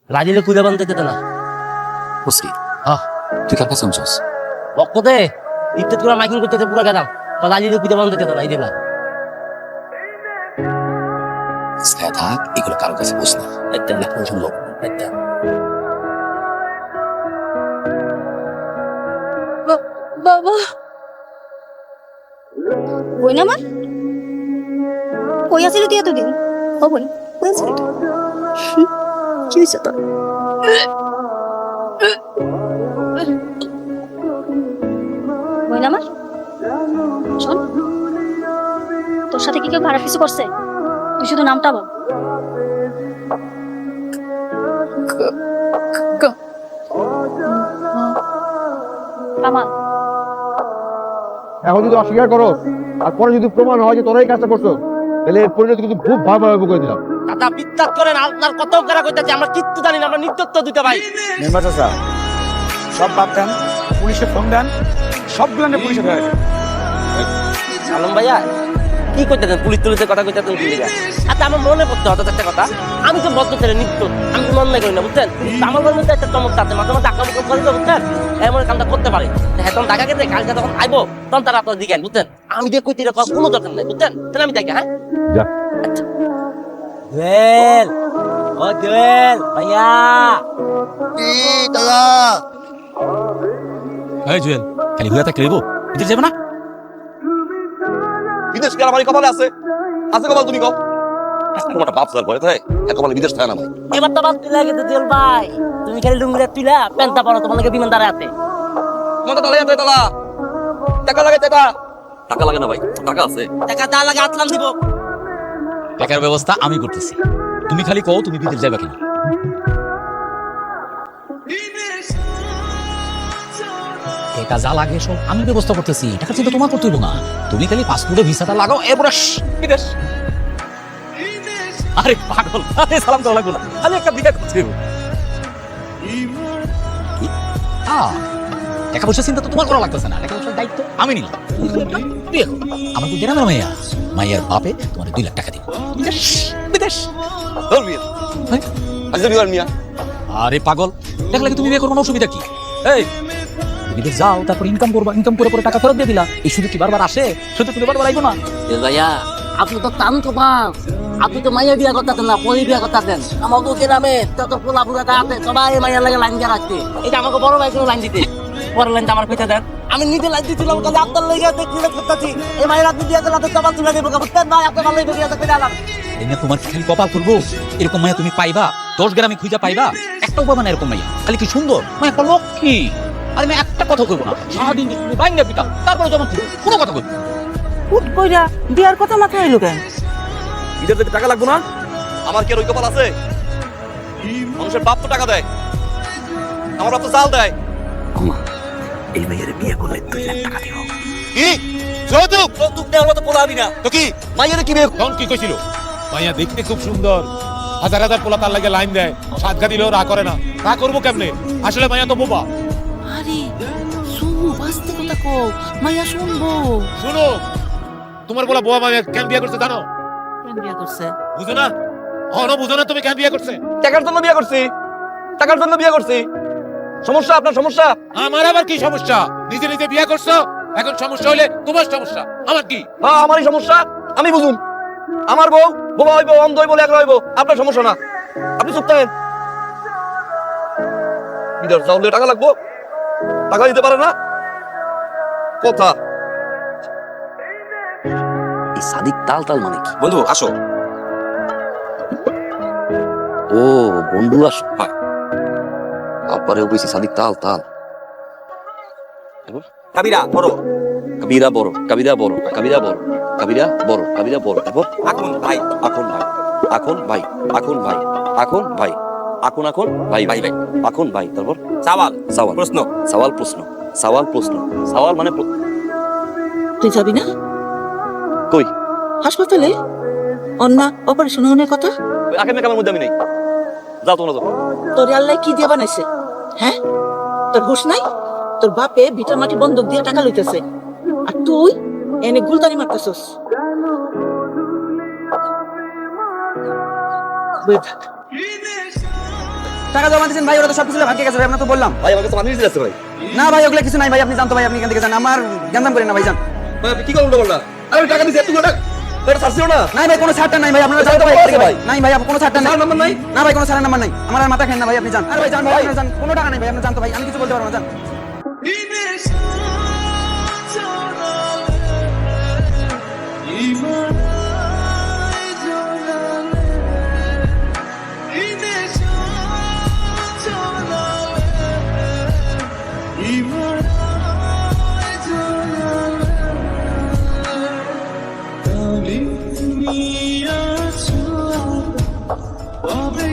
রাজিলে কুইলা বানতে দিতে না বুঝলি হ্যাঁ তুই কার কাছে শুনছস? বক্কতে ইত্তেত করে মাইকিং করতে পুরো গেলাম রাজিলে কুইলা বানতে দিতে না এই দিলা থাক, এগুলো কারো কাছে বুঝ না। একটা লোক একটা বাবা বই না আমার কই আছিল তুই এতদিন ও বই কই আছিল তুই কি হয়েছে তোর বই না আমার শোন তোর সাথে কি কেউ খারাপ কিছু করছে তুই শুধু নামটা বল কামাল এখন যদি অস্বীকার করো আর পরে যদি প্রমাণ হয় যে তোরাই কাজটা করছো তাহলে এর পরিণতি কিন্তু খুব ভয়াবহ করে দিলাম। দাদা বিত্তাত করেন আপনার কত করে কইতাছে আমরা কিচ্ছু জানি না আমরা নিত্যত্ব দিতে ভাই মেম্বার চাচা সব বাদ দেন, পুলিশে ফোন দেন, সবগুলো নিয়ে পুলিশে ধরে আলম ভাইয়া কি কইতেছেন পুলিশ তুলিশের কথা কইতেছেন কি লিগা আচ্ছা আমার মনে পড়তে হঠাৎ একটা কথা আমি তো বদ্ধ ছেলে নিত্য আমি তো মনে করি না বুঝছেন আমার মনে মধ্যে একটা চমৎকার আছে মাঝে মাঝে আক্রমণ করে তো বুঝছেন এমন কামটা করতে পারে হ্যাঁ তখন দেখা গেছে কালকে যখন আইবো তখন তারা আপনার দিকে বুঝছেন আমি দিয়ে কইতে কোনো দরকার নাই বুঝছেন তাহলে আমি দেখি হ্যাঁ যা আচ্ছা জুয়েল ও জুয়েল ভাইয়া দাদা এই জুয়েল খালি হুয়া থাকলে হইব বিদেশ যাবে না বিদেশ গেলে আমার কপালে আছে আছে কপাল তুমি কও তোমারটা বাপ স্যার ভয় থাকে এক কপালে বিদেশ থাকে না ভাই এবার তো বাদ তুলে গেছে জুয়েল ভাই তুমি খালি লুঙ্গিটা তুলা প্যান্টটা পরো তোমার লাগে বিমান দাঁড়ায় আছে তোমার টাকা লাগে টাকা টাকা লাগে টাকা টাকা লাগে না ভাই টাকা আছে টাকা দা লাগে আতলাম দিব টাকার ব্যবস্থা আমি করতেছি তুমি খালি কও তুমি বিদেশ যাবে কিনা টাকা যা লাগে সব আমি ব্যবস্থা করতেছি টাকা চিন্তা তোমার করতে হইব না তুমি খালি পাসপোর্টে ভিসাটা লাগাও এরপরে বিদেশ আরে পাগল আরে সালাম তো লাগবে না খালি একটা বিটা করতে হইব টাকা পয়সা চিন্তা তো তোমার করা লাগতেছে না টাকা পয়সার দায়িত্ব আমি নিলাম বিয়ে করো। আমার তো গ্রামের মাইয়া মাইয়ার বাপে তোমার 2 লাখ টাকা দিব বিদেশ বিদেশ ধর মিয়া হ্যাঁ? আজ তুমি আর মিয়া আরে পাগল দেখলে কি তুমি বিয়ে করবো না অসুবিধা কি এই বিদেশ যাও তারপর ইনকাম করবা ইনকাম করে পরে টাকা ফেরত দিয়ে দিলা এই শুধু কি বারবার আসে শুধু তুমি বারবার আইবো না ভাইয়া আপনি তো টান তো পান আপনি তো মাইয়া বিয়া করতেছেন না পরি বিয়া করতেছেন আমার তো গ্রামে তত পোলা পুরাটা আছে সবাই মাইয়া লাগে লাইন দিয়ে রাখতে এটা আমাকে বড় ভাই কোনো লাইন দিতে পরের লাইনটা আমার পেতে দেন আমি নিজে লাইন দিয়েছিলাম কাজে আপনার লেগে দেখতে করতেছি এই মায়ের আপনি বিয়া করলে তো সবার তুলে দেবো বুঝতেন ভাই আপনার ভালো বিয়া করতে দিলাম এই না তোমার কি খালি কপাল করবো এরকম মাইয়া তুমি পাইবা 10 গ্রামে খুঁজা পাইবা একটা উপায় না এরকম মাইয়া খালি কি সুন্দর মাইয়া একটা লক্ষ্মী আর আমি একটা কথা কইবো না সারাদিন তুমি বাইঙ্গা পিতা তারপরে যেমন কোনো কথা কইবো উঠ কইরা বিয়ার কথা মাথায় এলো কেন ঈদের যদি টাকা লাগবে না আমার কি আর ওই কপাল আছে মানুষের বাপ তো টাকা দেয় আমার বাপ তো চাল দেয় এই মেয়ের বিয়ে করলে 2 লাখ টাকা দিব। কি যৌতুক যৌতুক দেওয়ার মতো পোলাবি না তো কি মাইয়ারে কি বিয়ে তখন কি কইছিল মাইয়া দেখতে খুব সুন্দর হাজার হাজার পোলা তার লাগে লাইন দেয় সাতগা দিলেও রা করে না তা করবো কেমনে আসলে মাইয়া তো বোবা আরে শুনু বাস্তে কথা কো মাইয়া শুনবো শুনো তোমার বলা বোয়া মাইয়া কেন বিয়ে করছে জানো কেন বিয়া করছে বুঝো না অন বুঝো না তুমি কেন বিয়ে করছে টাকার জন্য বিয়ে করছি টাকার জন্য বিয়ে করছি সমস্যা আপনার সমস্যা আমার আবার কি সমস্যা নিজে নিজে বিয়ে করছো এখন সমস্যা হলে তোমার সমস্যা আমার কি হ্যাঁ আমারই সমস্যা আমি বুঝুন আমার বউ বোবা হইব অন্ধ হইব লেখা হইব আপনার সমস্যা না আপনি চুপ থাকেন বিদেশ যাওয়ালে টাকা লাগবো টাকা দিতে পারে না কথা এই সাদিক তাল তাল মানে কি? বন্ধু আসো ও বন্ধু আসো তারপরে কইছি সাদিক তাল তাল কাবিরা বড় কবিরা বড় কবিরা বড় কবিরা বড় কবিরা বড় কবিরা বড় তারপর এখন ভাই এখন ভাই এখন ভাই এখন ভাই এখন ভাই এখন এখন ভাই ভাই ভাই এখন ভাই তারপর সওয়াল সওয়াল প্রশ্ন সওয়াল প্রশ্ন সওয়াল প্রশ্ন সওয়াল মানে তুই যাবি না কই হাসপাতালে অন্না অপারেশন হওয়ার কথা ওই আকেমের কামের মধ্যে আমি নেই যাও তোমরা যাও তোর আল্লাহ কি দিয়ে বানাইছে হ্যাঁ তোর হুশ নাই তোর বাপে ভিটার মাটি বন্ধক দিয়ে টাকা লইতেছে আর তুই এনে গুলতানি মারতেছস বই থাক টাকা জমা দিয়েছেন ভাই, ওরা তো সবকিছু ভাগ্যে গেছে ভাই, আপনার তো বললাম। ভাই আমার কাছে মানি আছে ভাই। না ভাই ওগুলো কিছু নাই ভাই, আপনি জানতো ভাই, আপনি এখান থেকে যান, আমার গ্যান্দাম করেন না ভাই, যান। ভাই আপনি কি করুন বললা? আমি টাকা দিছি এত টাকা। এটা ছাড়ছিও না। নাই ভাই কোনো ছাড়টা নাই ভাই, আপনারা জানতো ভাই এখান থেকে ভাই। নাই ভাই কোনো ছাড়টা নাই। নাম্বার নাই? না ভাই কোনো ছাড়ের নাম্বার নাই, আমার আর মাথা খান না ভাই, আপনি যান। আরে ভাই যান ভাই, আপনারা যান, কোনো টাকা নাই ভাই, আপনি জানতো ভাই, আমি কিছু বলতে পারবো না, যান। তুমি আছো, তবে